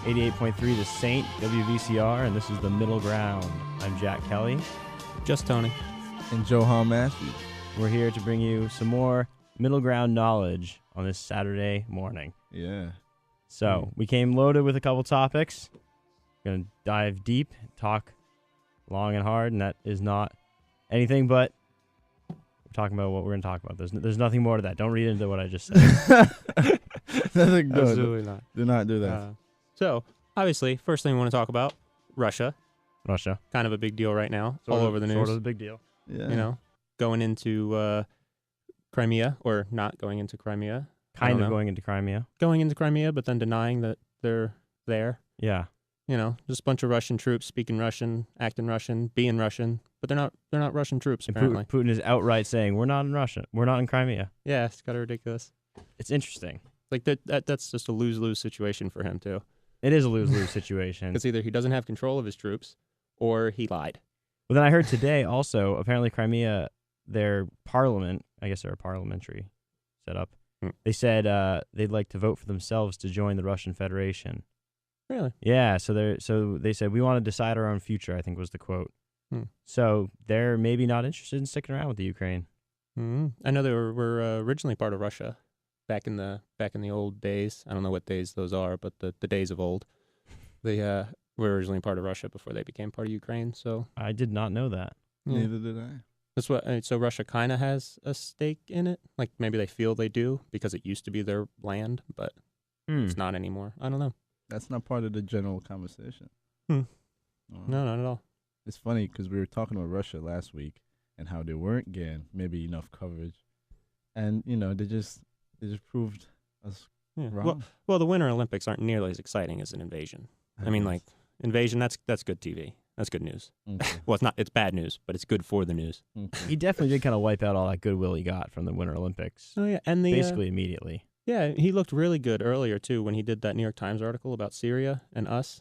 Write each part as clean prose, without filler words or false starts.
88.3 The Saint, WVCR, and this is The Middle Ground. I'm Jack Kelly. Just Tony. And Johan Matthews. We're here to bring you some more middle ground knowledge on this Saturday morning. Yeah. So, we came loaded with a couple topics. We're going to dive deep, talk long and hard, and that is not anything but we're talking about what we're going to talk about. There's nothing more to that. Don't read into what I just said. Nothing good. Absolutely not. Do not do that. So, obviously, first thing we want to talk about, Russia. Russia. Kind of a big deal right now, all over the news. Sort of a big deal. Yeah. You know, going into Crimea, or not going into Crimea. Kind of going into Crimea. Going into Crimea, but then denying that they're there. Yeah. You know, just a bunch of Russian troops speaking Russian, acting Russian, being Russian, but they're not Russian troops, And apparently. Putin is outright saying, we're not in Russia. We're not in Crimea. Yeah, it's kind of ridiculous. It's interesting. Like, that's just a lose-lose situation for him, too. It is a lose-lose situation. It's either he doesn't have control of his troops, or he lied. But then I heard today also, apparently Crimea, their parliament, I guess they're a parliamentary setup, they said they'd like to vote for themselves to join the Russian Federation. Really? Yeah, so they said, we want to decide our own future, I think was the quote. So they're maybe not interested in sticking around with the Ukraine. I know they were originally part of Russia back in the old days. I don't know what days those are, but the days of old. They were originally part of Russia before they became part of Ukraine. So I did not know that. Neither did I. That's what. So Russia kind of has a stake in it. Like, maybe they feel they do because it used to be their land, but it's not anymore. I don't know. That's not part of the general conversation. No, not at all. It's funny because we were talking about Russia last week and how they weren't getting maybe enough coverage, and they just proved us wrong. Well, the Winter Olympics aren't nearly as exciting as an invasion. I mean, like, invasion, that's good TV. That's good news. Okay. Well, it's bad news, but it's good for the news. Okay. He definitely did kind of wipe out all that goodwill he got from the Winter Olympics. Oh yeah, and basically immediately. Yeah, he looked really good earlier too when he did that New York Times article about Syria and us.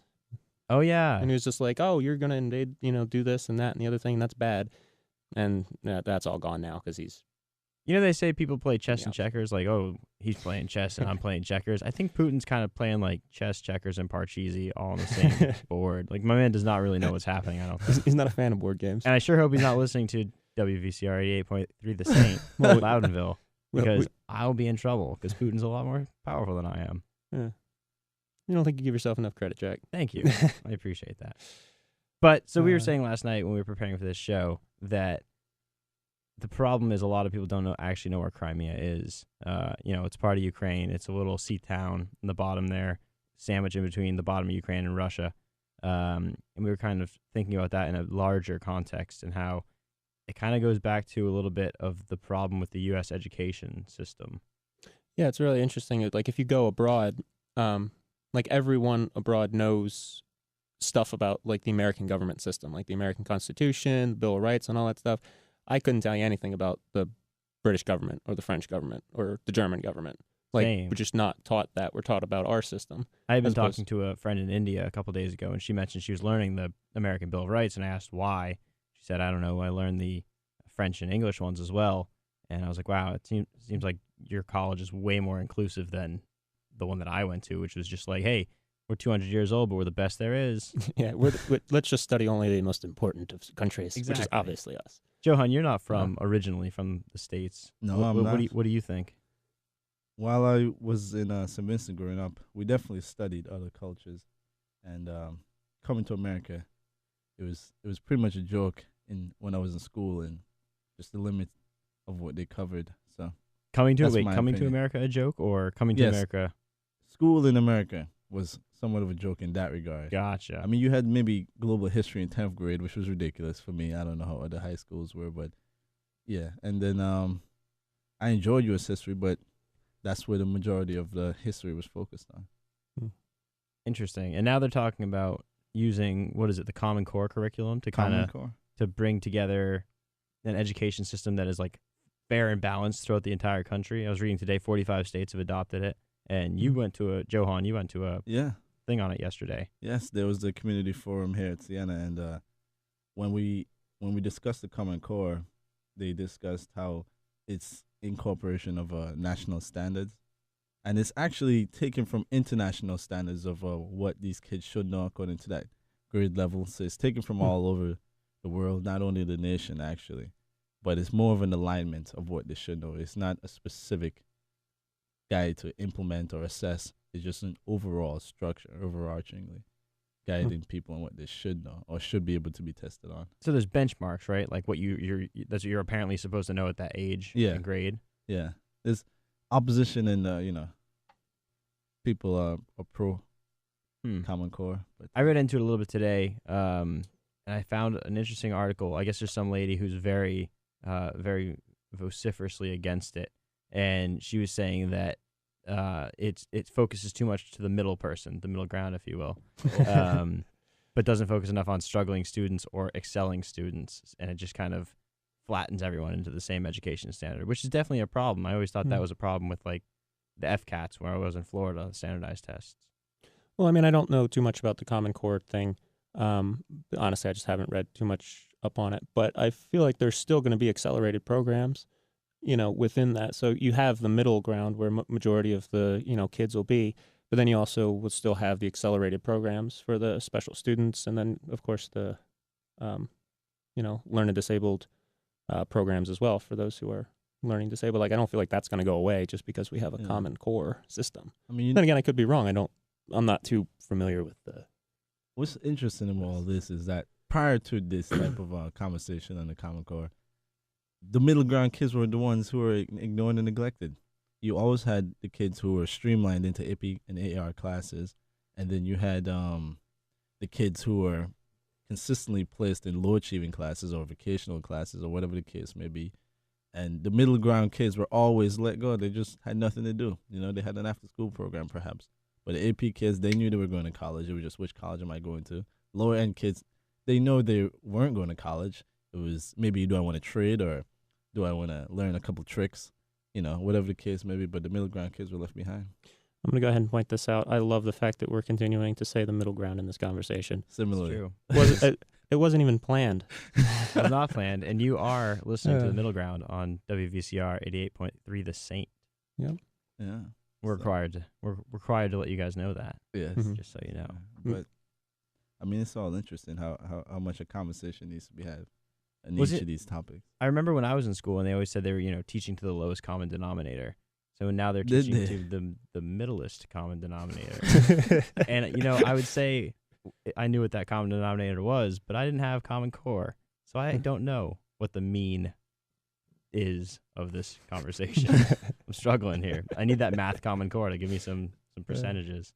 Oh yeah, and he was just like, "Oh, you're gonna invade, do this and that and the other thing, and that's bad," and that's all gone now because he's. They say people play chess and checkers, like, oh, he's playing chess and I'm playing checkers. I think Putin's kind of playing like chess, checkers, and Parcheesi all on the same board. Like, my man does not really know what's happening, I don't think. He's not a fan of board games. And I sure hope he's not listening to WVCR 88.3 The Saint, Loudonville, because I'll be in trouble because Putin's a lot more powerful than I am. Yeah. You don't think you give yourself enough credit, Jack. Thank you. I appreciate that. But, so we were saying last night when we were preparing for this show that the problem is a lot of people don't actually know where Crimea is. It's part of Ukraine. It's a little sea town in the bottom there, sandwiched in between the bottom of Ukraine and Russia. And we were kind of thinking about that in a larger context and how it kind of goes back to a little bit of the problem with the U.S. education system. Yeah, it's really interesting. Like, if you go abroad, like, everyone abroad knows stuff about, like, the American government system, like the American Constitution, the Bill of Rights, and all that stuff. I couldn't tell you anything about the British government or the French government or the German government. Like, Same. we're just not taught that. We're taught about our system. I've been talking to a friend in India a couple days ago, and she mentioned she was learning the American Bill of Rights, and I asked why. She said, I don't know, I learned the French and English ones as well. And I was like, wow, it seems like your college is way more inclusive than the one that I went to, which was just like, hey, we're 200 years old, but we're the best there is. Yeah, let's just study only the most important of countries, which is obviously us. Johan, you're not originally from the States. No, I'm not. What do you think? While I was in St. Vincent growing up, we definitely studied other cultures, and coming to America, it was pretty much a joke when I was in school, and just the limit of what they covered. So coming to opinion. America a joke, or coming to America? School in America was somewhat of a joke in that regard. Gotcha. I mean, you had maybe global history in 10th grade, which was ridiculous for me. I don't know how other high schools were, but yeah. And then I enjoyed U.S. history, but that's where the majority of the history was focused on. Interesting. And now they're talking about using, the Common Core curriculum to bring together an education system that is like fair and balanced throughout the entire country. I was reading today 45 states have adopted it. And you went to a thing on it yesterday. Yes, there was the community forum here at Siena, and when we discussed the Common Core, they discussed how it's incorporation of national standards. And it's actually taken from international standards of what these kids should know according to that grade level. So it's taken from all over the world, not only the nation actually, but it's more of an alignment of what they should know. It's not a specific guide to implement or assess. It's just an overall structure, overarchingly guiding people on what they should know or should be able to be tested on. So there's benchmarks, right? Like what that's what you're apparently supposed to know at that age and grade. Yeah. There's opposition and people are pro Common Core. But I read into it a little bit today, and I found an interesting article. I guess there's some lady who's very vociferously against it, and she was saying that it focuses too much to the middle person, the middle ground, if you will, but doesn't focus enough on struggling students or excelling students, and it just kind of flattens everyone into the same education standard, which is definitely a problem. I always thought that was a problem with like the FCATs where I was in Florida, standardized tests. Well, I mean, I don't know too much about the Common Core thing. Honestly, I just haven't read too much up on it. But I feel like there's still going to be accelerated programs, within that. So you have the middle ground where majority of the, kids will be. But then you also will still have the accelerated programs for the special students. And then, of course, the, learning disabled programs as well for those who are learning disabled. Like, I don't feel like that's going to go away just because we have a Common Core system. I mean, then again, I could be wrong. I'm not too familiar with the. What's interesting about all this is that prior to this type of conversation on the Common Core, the middle ground kids were the ones who were ignored and neglected. You always had the kids who were streamlined into IP and AR classes, and then you had the kids who were consistently placed in low achieving classes or vocational classes or whatever the case may be. And the middle ground kids were always let go. They just had nothing to do. They had an after school program perhaps. But the AP kids, they knew they were going to college. It was just, which college am I going to? Lower end kids, they know they weren't going to college. It was maybe, do I want to trade or do I want to learn a couple tricks? Whatever the case may be. But the middle ground kids were left behind. I'm going to go ahead and point this out. I love the fact that we're continuing to say the middle ground in this conversation. Similarly. It wasn't even planned. It was not planned. And you are listening to the middle ground on WVCR 88.3 The Saint. Yep. Yeah. We're required to let you guys know that. Yes. Just so you know. But I mean, it's all interesting how much a conversation needs to be had in each of these topics. I remember when I was in school and they always said they were, teaching to the lowest common denominator. So now they're teaching to the middlest common denominator. And I would say I knew what that common denominator was, but I didn't have Common Core. So I don't know what the mean is of this conversation. I'm struggling here. I need that math Common Core to give me some percentages.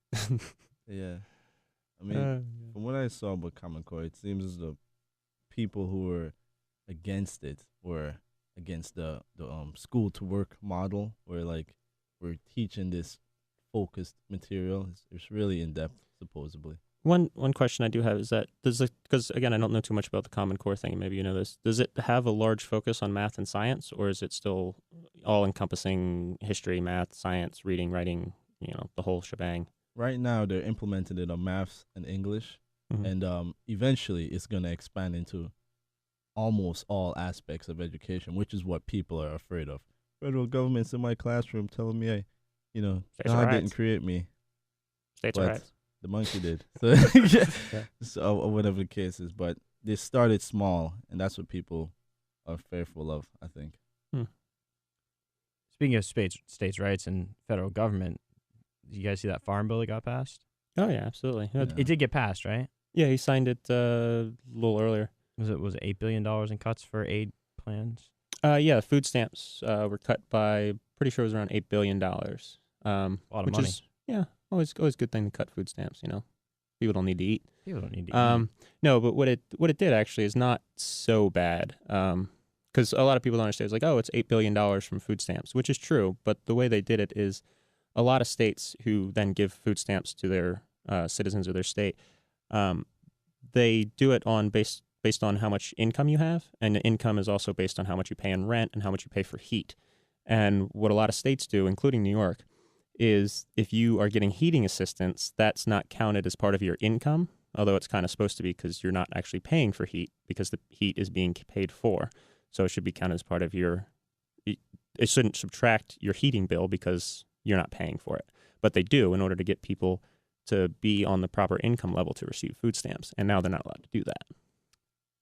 Yeah. I mean, from what I saw about Common Core, it seems as though people who were against it were against the school to work model, where like we're teaching this focused material. It's really in depth, supposedly. One question I do have is that because again I don't know too much about the Common Core thing. Maybe you know this. Does it have a large focus on math and science, or is it still all encompassing history, math, science, reading, writing? The whole shebang. Right now, they're implementing it on maths and English, and eventually it's going to expand into almost all aspects of education, which is what people are afraid of. Federal government's in my classroom telling me, God didn't create me. States' rights. The monkey did. So whatever the case is. But they started small, and that's what people are fearful of, I think. Speaking of states' rights and federal government, did you guys see that farm bill that got passed? Oh, yeah, absolutely. Yeah. It did get passed, right? Yeah, he signed it a little earlier. Was it $8 billion in cuts for aid plans? Yeah, food stamps were cut by, pretty sure it was around $8 billion. A lot of money. Is, always a good thing to cut food stamps, People don't need to eat. People don't need to eat. No, but what it did actually is not so bad. Because a lot of people don't understand. It's like, oh, it's $8 billion from food stamps, which is true. But the way they did it is a lot of states who then give food stamps to their citizens of their state, they do it on based on how much income you have. And the income is also based on how much you pay in rent and how much you pay for heat. And what a lot of states do, including New York, is if you are getting heating assistance, that's not counted as part of your income, although it's kind of supposed to be because you're not actually paying for heat because the heat is being paid for. So it should be counted as part of your, it shouldn't subtract your heating bill because you're not paying for it. But they do in order to get people to be on the proper income level to receive food stamps. And now they're not allowed to do that.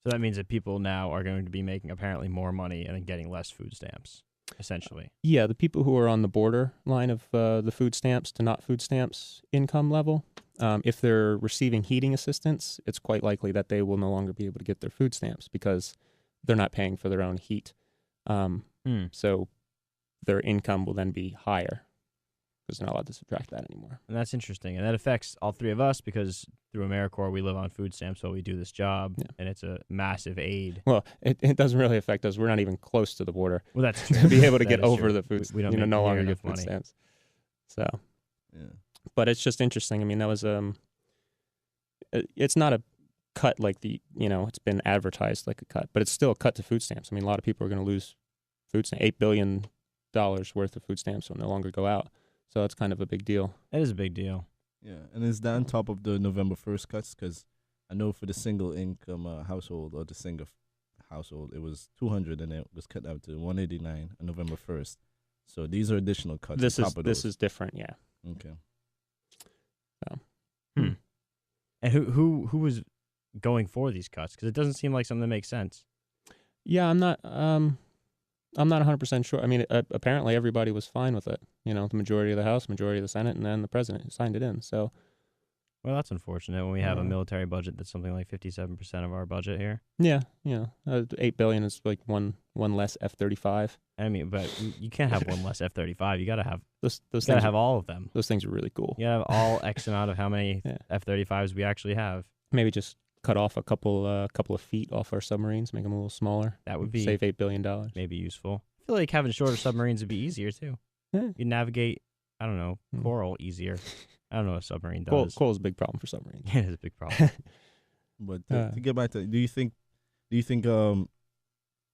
So that means that people now are going to be making apparently more money and then getting less food stamps, essentially. Yeah, the people who are on the border line of the food stamps to not food stamps income level, if they're receiving heating assistance, it's quite likely that they will no longer be able to get their food stamps because they're not paying for their own heat. So their income will then be higher because they're not allowed to subtract that anymore. And that's interesting. And that affects all three of us because through AmeriCorps, we live on food stamps while we do this job, and it's a massive aid. Well, it doesn't really affect us. We're not even close to the border. Well, that's true. To be able to That get is over true. the food, We don't make no longer near get enough food money. stamps. So, Yeah. but it's just interesting. I mean, that was it's not a cut like it's been advertised like a cut, but it's still a cut to food stamps. I mean, a lot of people are going to lose food stamps. $8 billion worth of food stamps will no longer go out. So that's kind of a big deal. That is a big deal. Yeah, and is that on top of the November 1st cuts? Because I know for the single income household or the single household, it was 200 and it was cut down to 189 on November 1st. So these are additional cuts. This on top of this those. is different, yeah. Okay. And who was going for these cuts? Because it doesn't seem like something that makes sense. Yeah, I'm not 100% sure. I mean, apparently everybody was fine with it. The majority of the House, majority of the Senate, and then the president signed it in. So, Well, that's unfortunate when we have a military budget that's something like 57% of our budget here. yeah, $8 billion is like one less F-35. I mean, but you can't have one less F-35. You got to have Those you got things to have all of them. those things are really cool. You got to have all X amount of how many Yeah. F-35s we actually have. Maybe just cut off a couple of feet off our submarines, make them a little smaller. That would be save $8 billion. maybe useful. I feel like having shorter submarines would be easier too. Yeah. You navigate, I don't know, coral easier. I don't know what a submarine Coal does. is a big problem for submarines. Yeah, it's a big problem. But to get back to, do you think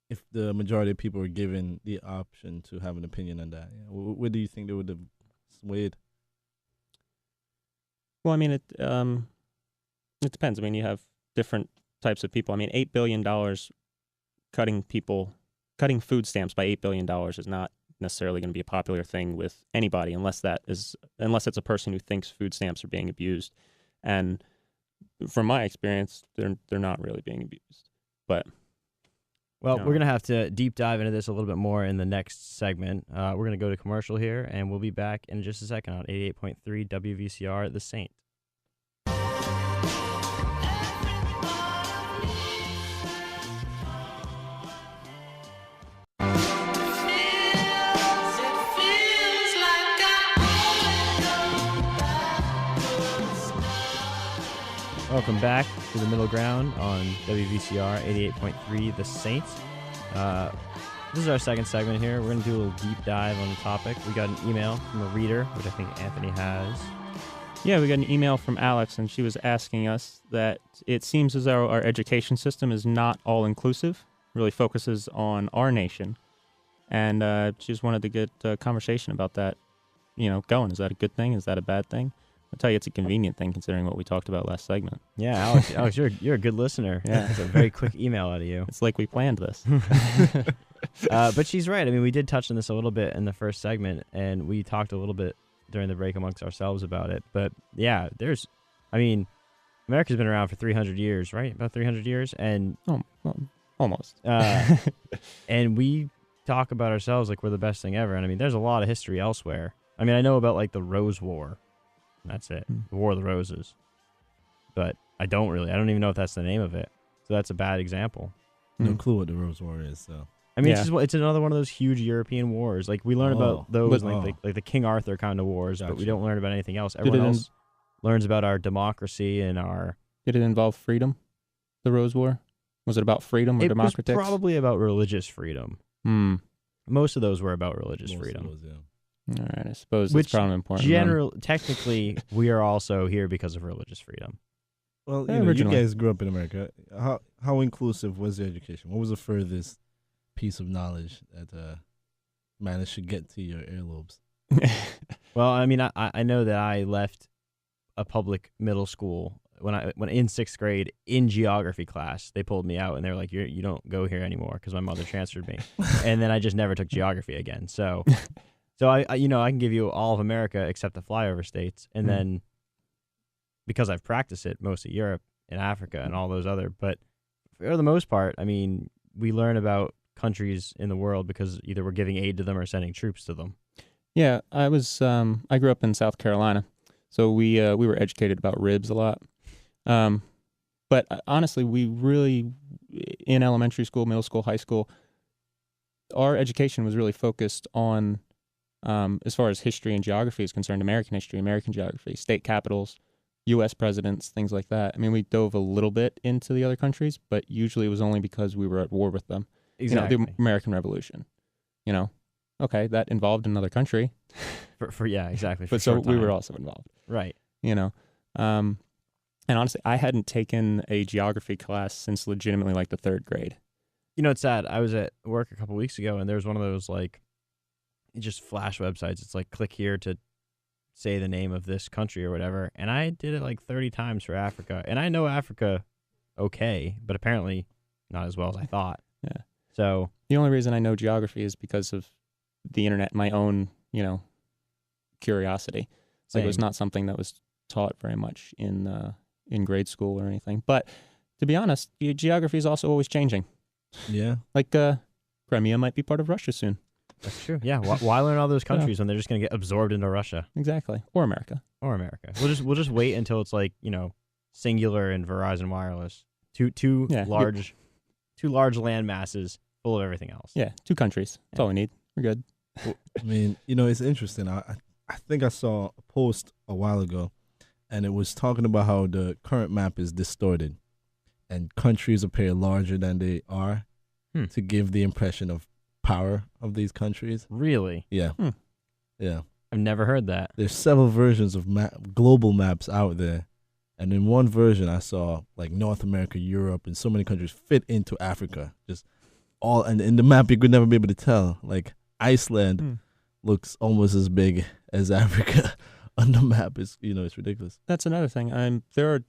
if the majority of people were given the option to have an opinion on that, where do you think they would have swayed? Well, I mean, it depends. I mean, you have different types of people. I mean, $8 billion cutting food stamps by $8 billion is not necessarily going to be a popular thing with anybody unless it's a person who thinks food stamps are being abused. And from my experience, they're not really being abused. But Well, No. we're going to have to deep dive into this a little bit more in the next segment. We're going to go to commercial here, and we'll be back in just a second on 88.3 WVCR, The Saint. Welcome back to the middle ground on WVCR 88.3 The Saint. This is our second segment here. We're going to do a little deep dive on the topic. We got an email from a reader, which I think Anthony has. yeah, we got an email from Alex, and she was asking us that it seems as though our education system is not all-inclusive, really focuses on our nation. And she just wanted to get a conversation about that, going. Is that a good thing? Is that a bad thing? I'll tell you, it's a convenient thing considering what we talked about last segment. Yeah, Alex, you're a good listener. Yeah. It's a very quick email out of you. It's like we planned this. But she's right. I mean, we did touch on this a little bit in the first segment, and we talked a little bit during the break amongst ourselves about it. But yeah, America's been around for 300 years, right? About 300 years. And Oh, well, almost. and we talk about ourselves like we're the best thing ever. And I mean, there's a lot of history elsewhere. I mean, I know about like the Rose War. That's it. The War of the Roses. But I don't even know if that's the name of it. So that's a bad example. No clue what the Rose War is. So I mean, Yeah. it's another one of those huge European wars. Like we learn about those, But- like the King Arthur kind of wars, but we Gotcha. don't learn about anything else. Did Everyone it else learns about our democracy and our. Did it involve freedom, the Rose War? Was it about freedom or It was democratics? probably about religious freedom. Most of those were about religious most of freedom. those, yeah. All right, I suppose Which it's probably important. then. Technically, we are also here because of religious freedom. Well, Yeah, you originally. guys grew up in America. How inclusive was your education? What was the furthest piece of knowledge that managed to get to your earlobes? Well, I mean, I know that I left a public middle school when in sixth grade in geography class. They pulled me out and they were like, "You don't go here anymore," because my mother transferred me, and then I just never took geography again. So So I can give you all of America except the flyover states, and then because I've practiced it, most of Europe and Africa and all those other. But for the most part, I mean, we learn about countries in the world because either we're giving aid to them or sending troops to them. Yeah, I grew up in South Carolina, so we were educated about ribs a lot. But honestly, we really, in elementary school, middle school, high school, our education was really focused on, as far as history and geography is concerned, American history, American geography, state capitals, U.S. presidents, things like that. I mean, we dove a little bit into the other countries, but usually it was only because we were at war with them. Exactly. The American Revolution, okay, that involved another country. Yeah, exactly. But so we were also involved. Right. And honestly, I hadn't taken a geography class since legitimately like the third grade. It's sad. I was at work a couple weeks ago, and there was one of those, like, just flash websites. It's like, click here to say the name of this country or whatever. And I did it like 30 times for Africa. And I know Africa okay, but apparently not as well as I thought. Yeah. So the only reason I know geography is because of the internet, my own, curiosity. It's like it was not something that was taught very much in grade school or anything. But to be honest, geography is also always changing. Yeah. Like Crimea might be part of Russia soon. That's true. Yeah. Why learn all those countries when they're just going to get absorbed into Russia? Exactly. Or America. We'll just wait until it's like, Singular and Verizon Wireless. Two large land masses full of everything else. Yeah. 2 countries. That's all we need. We're good. I mean, it's interesting. I think I saw a post a while ago, and it was talking about how the current map is distorted, and countries appear larger than they are to give the impression of power of these countries. Really? Yeah. Yeah. I've never heard that. There's several versions of global maps out there, and in one version I saw like North America, Europe, and so many countries fit into Africa. Just all, and in the map you could never be able to tell. Like Iceland looks almost as big as Africa on the map. It's it's ridiculous. That's another thing. There are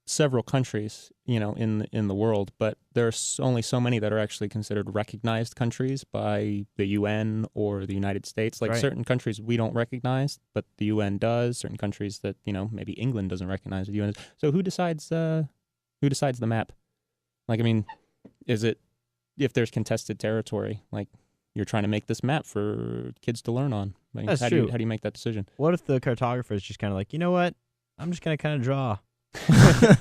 several countries, in the world, but there's only so many that are actually considered recognized countries by the UN or the United States. Like certain countries we don't recognize, but the UN does. Certain countries that maybe England doesn't recognize the UN. So who decides the map? Like, I mean, is it if there's contested territory? Like, you're trying to make this map for kids to learn on. Like, That's how true. Do you make that decision? What if the cartographer is just kind of like, you know what? I'm just going to kind of draw.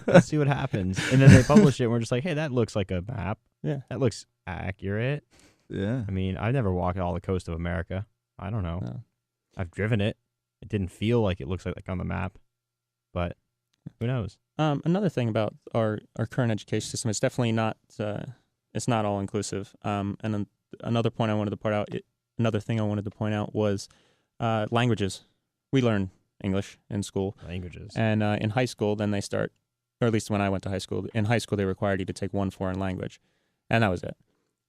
Let's see what happens. And then they publish it, and we're just like, hey, that looks like a map. Yeah. That looks accurate. Yeah. I mean, I've never walked all the coast of America. I don't know. No. I've driven it. It didn't feel like it looks like on the map, but who knows? Another thing about our current education system, it's definitely not it's not all inclusive. And then another thing I wanted to point out was languages. We learn English in school. Languages. And in high school, then they start, or at least when I went to high school, in high school they required you to take 1 foreign language, and that was it.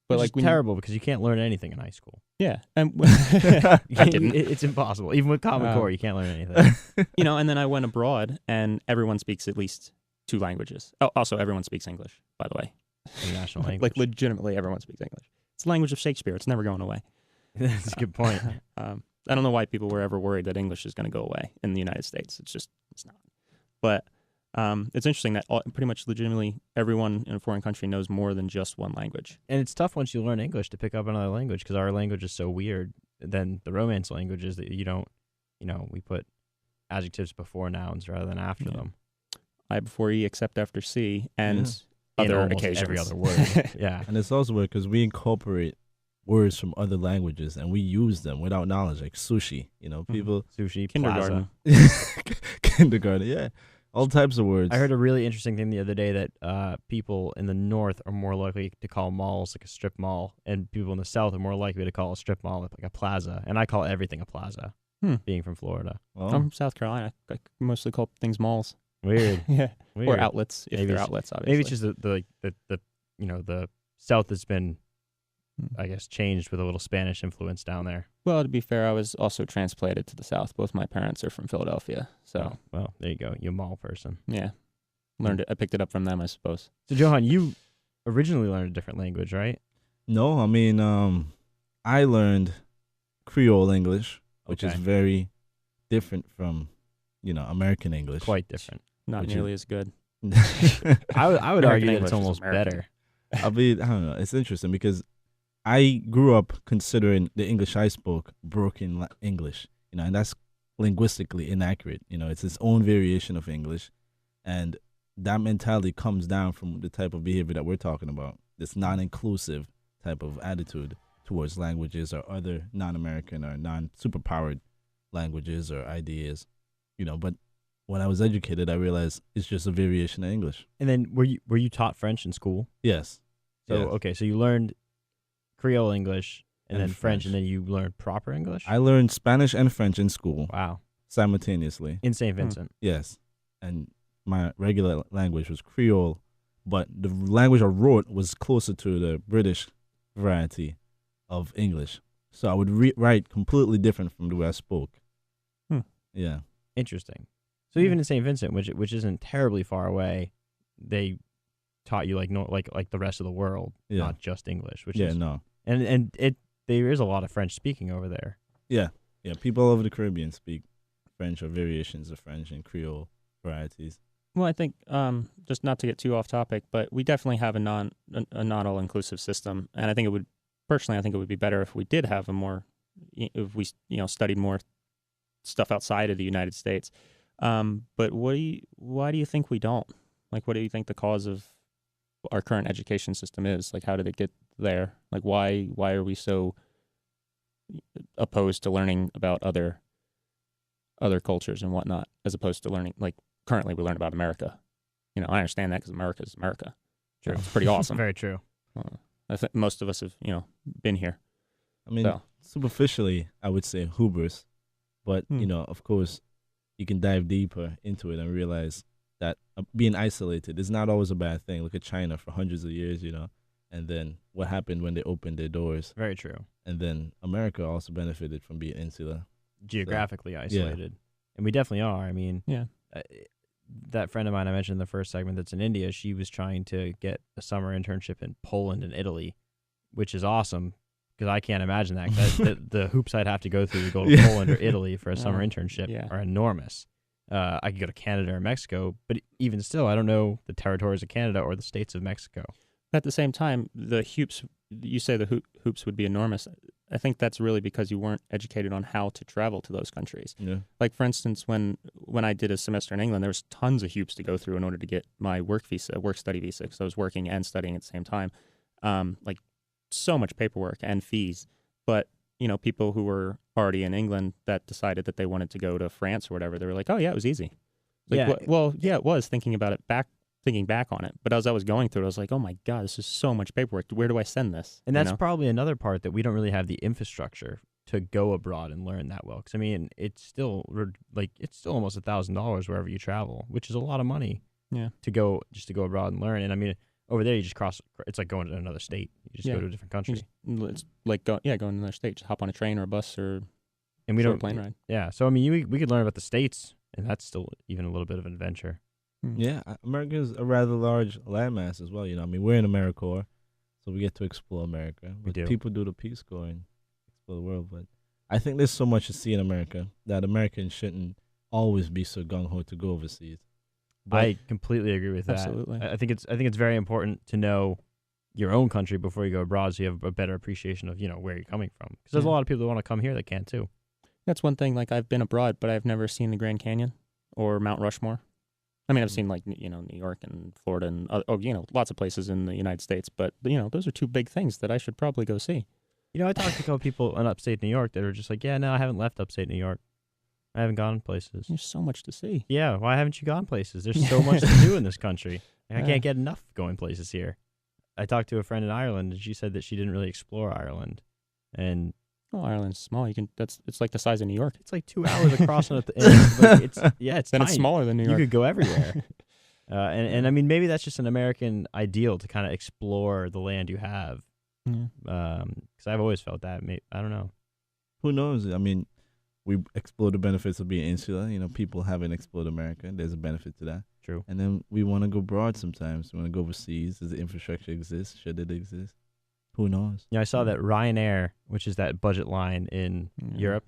But Which is terrible because you can't learn anything in high school. Yeah, and I didn't. It's impossible. Even with Common Core, you can't learn anything. And then I went abroad, and everyone speaks at least 2 languages. Oh, also everyone speaks English, by the way. National language. Like legitimately, everyone speaks English. It's the language of Shakespeare. It's never going away. That's a good point. I don't know why people were ever worried that English is going to go away in the United States. It's not. But it's interesting that pretty much legitimately everyone in a foreign country knows more than just one language. And it's tough once you learn English to pick up another language because our language is so weird than the Romance languages that you don't, we put adjectives before nouns rather than after them. I before E, except after C, and other occasions. Every other word. Yeah. And it's also weird because we incorporate words from other languages and we use them without knowledge, like sushi. People sushi, kindergarten, kindergarten, yeah, all types of words. I heard a really interesting thing the other day that people in the north are more likely to call malls like a strip mall, and people in the south are more likely to call a strip mall like a plaza. And I call everything a plaza, being from Florida. I'm from South Carolina. I mostly call things malls. Weird. Yeah. Weird. Or outlets, if they're outlets, obviously. Maybe it's just the south has been, I guess, changed with a little Spanish influence down there. Well, to be fair, I was also transplanted to the South. Both my parents are from Philadelphia, so. Well, there you go. You're a mall person. Yeah. Learned it. I picked it up from them, I suppose. So, Johan, you originally learned a different language, right? No, I mean, I learned Creole English, which is Okay. very different from, American English. Quite different. Not Which is- nearly as good. I would American argue that English it's is almost American. better. I don't know. It's interesting because I grew up considering the English I spoke broken English, and that's linguistically inaccurate. It's its own variation of English, and that mentality comes down from the type of behavior that we're talking about. This non-inclusive type of attitude towards languages or other non-American or non-superpowered languages or ideas, But when I was educated, I realized it's just a variation of English. And then were you taught French in school? Yes. So Yes. okay, so you learned Creole English and And then French, French. and then you learned proper English. I learned Spanish and French in school Wow, simultaneously. in St. Vincent. Yes. And my regular language was Creole, but the language I wrote was closer to the British variety of English. So I would write completely different from the way I spoke. Hmm. Yeah. Interesting. So even in St. Vincent, which isn't terribly far away, they taught you like the rest of the world, Yeah. not just English. Which Yeah, is no. and there is a lot of French speaking over there. Yeah. Yeah. People all over the Caribbean speak French or variations of French and Creole varieties. Well, I think just not to get too off topic, but we definitely have a not all inclusive system, and I think it would be better if we did have if we studied more stuff outside of the United States. But why do you think we don't? Like, what do you think the cause of our current education system is? Like, how did it get there? Like, why are we so opposed to learning about other cultures and whatnot, as opposed to learning, like, currently we learn about America. I understand that because America is America. True. It's pretty awesome. Very true. I think most of us have, been here. I mean, So. superficially, I would say hubris, but Hmm. of course, you can dive deeper into it and realize that being isolated is not always a bad thing. Look at China for hundreds of years, and then what happened when they opened their doors, Very true. and then America also benefited from being insular. Geographically isolated, and we definitely are. I mean, Yeah. That friend of mine I mentioned in the first segment that's in India, she was trying to get a summer internship in Poland and Italy, which is awesome because I can't imagine that. The hoops I'd have to go through to go to Yeah. Poland or Italy for a summer internship Yeah. are enormous. I could go to Canada or Mexico, but even still, I don't know the territories of Canada or the states of Mexico. At the same time, the hoops, you say the hoops would be enormous. I think that's really because you weren't educated on how to travel to those countries. Yeah. Like, for instance, when I did a semester in England, there was tons of hoops to go through in order to get my work study visa, because I was working and studying at the same time. Like, so much paperwork and fees. But, people who were already in England that decided that they wanted to go to France or whatever, they were like, oh, yeah, it was easy. Like, Yeah. well, yeah, it was, thinking back on it. But as I was going through it, I was like, oh my God, this is so much paperwork. Where do I send this? And that's probably another part that we don't really have the infrastructure to go abroad and learn that well. Because I mean, it's still almost $1,000 wherever you travel, which is a lot of money. Yeah. To go abroad and learn. And I mean, over there you just cross. It's like going to another state. You just go to a different country. It's like going to another state. Just hop on a train or a bus or And we short don't plane ride. Yeah. So I mean, we could learn about the states, and that's still even a little bit of an adventure. Yeah, America is a rather large landmass as well. I mean, we're in AmeriCorps, so we get to explore America. We But do. people do the Peace Corps and explore the world. But I think there's so much to see in America that Americans shouldn't always be so gung ho to go overseas. But I completely agree with that. Absolutely. I think it's very important to know your own country before you go abroad, so you have a better appreciation of where you're coming from. Because there's a Yeah. lot of people that want to come here that can too. That's one thing. Like, I've been abroad, but I've never seen the Grand Canyon or Mount Rushmore. I mean, I've seen, like, New York and Florida and lots of places in the United States. But those are two big things that I should probably go see. I talked to a couple people in upstate New York that are just like, yeah, no, I haven't left upstate New York. I haven't gone places. There's so much to see. Yeah, why haven't you gone places? There's so much to do in this country. I can't get enough going places here. I talked to a friend in Ireland, and she said that she didn't really explore Ireland. And Oh, Ireland's small. It's like the size of New York. it's like 2 hours across on it. It's Then tiny. it's smaller than New You York. could go everywhere. And I mean, maybe that's just an American ideal to kind of explore the land you have. Yeah. Because I've always felt that. I don't know. who knows? I mean, we explore the benefits of being insular. People haven't explored America. There's a benefit to that. True. And then we want to go broad sometimes. We want to go overseas. Does the infrastructure exist? Should it exist? Who knows? I saw that Ryanair, which is that budget line in Europe,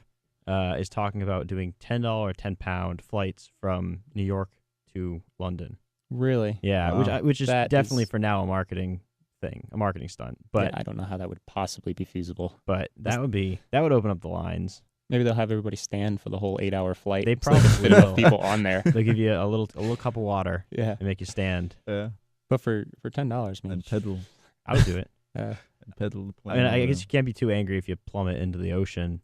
is talking about doing $10, £10 flights from New York to London. Really? Yeah, Wow. which is That definitely is- for now a marketing thing, a marketing stunt. But Yeah, I don't know how that would possibly be feasible. but that would open up the lines. Maybe they'll have everybody stand for the whole 8-hour flight. They so they can probably fit enough will. people on there. They'll give you a little cup of water Yeah, and make you stand. Yeah. but for $10, man. And pedal. I would do it. Uh, And pedal the I plane. mean, I over. guess you can't be too angry if you plummet into the ocean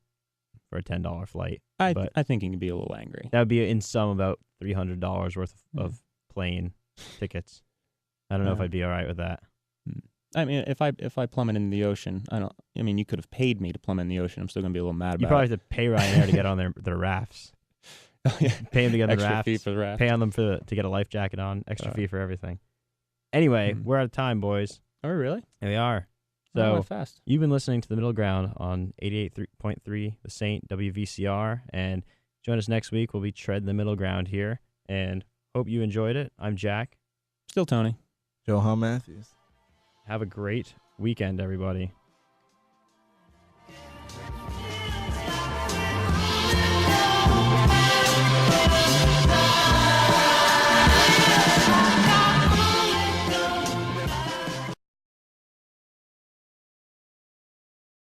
for a $10 flight. But- I think you can be a little angry. That would be in sum about $300 worth Hmm. of plane tickets. I don't know if Yeah. I'd be all right with that. I mean, if I plummet in the ocean, I mean, you could have paid me to plummet in the ocean. I'm still gonna be a little mad You about probably it. have to pay Ryanair to get on their rafts. Yeah. Pay them to get on the Extra rafts. fee for the raft. Pay on them to get a life jacket on. Extra Uh, fee for everything. Anyway, Hmm. we're out of time, boys. Oh, really? Here we are. Oh, So went fast. you've been listening to The Middle Ground on 88.3 The Saint WVCR, and join us next week. We'll be treading the middle ground here, and hope you enjoyed it. I'm Jack. Still Tony. Johan Matthews. Have a great weekend, everybody.